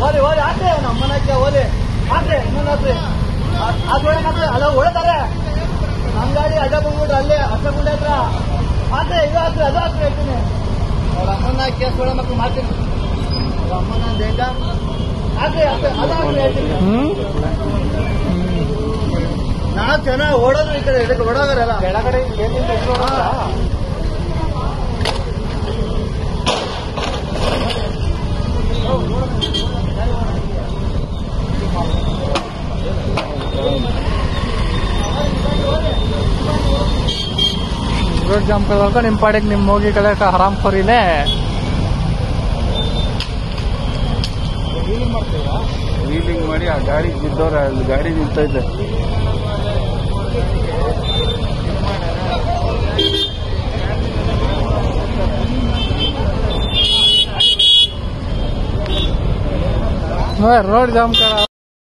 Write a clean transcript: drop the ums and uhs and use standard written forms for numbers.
ಓದಿ ಆದ್ರೆ ನಮ್ಮನಕ್ಕೆ ಓದಿ ಆದ್ರೆ ಇನ್ನೊಂದಾದ್ರೆ ಅಲ್ಲ ಹೊಡ್ತಾರೆ ನಮ್ಮ ಗಾಡಿ ಅಡ್ಡ ಬಂದ್ಬಿಟ್ರೆ ಅಲ್ಲೇ ಅಷ್ಟಗುಂಡೆ ಹತ್ರ ಆದ್ರೆ ಇದು ಆದ್ರೆ ಅದು ಆದ್ರೆ ಹೇಳ್ತೀನಿ ಅವ್ರ ಅಮ್ಮನ ಕೇಸ್ ಒಳ ಮಕ್ಕಳು ಮಾಡ್ತೀನಿ ಅವ್ರ ಅಮ್ಮನ ದೇಗ ಆದ್ರೆ ಅದಾದ್ರೆ ಹೇಳ್ತೀನಿ ನಾಲ್ಕು ಜನ ಓಡೋದು ಈ ಕಡೆ ಇದಕ್ಕೆ ಓಡೋಗರಲ್ಲ ಕೆಳಗಡೆ ಏನಿಲ್ಲ रोड जाम कर निम पाड़े निम होगी कल हराम खोरीने ವೀಲಿಂಗ್ ಮಾಡಿ ಆ ಗಾಡಿ ಬಿದ್ದವ್ರ ಗಾಡಿ ನಿಂತೈತೆ रोड जाम कर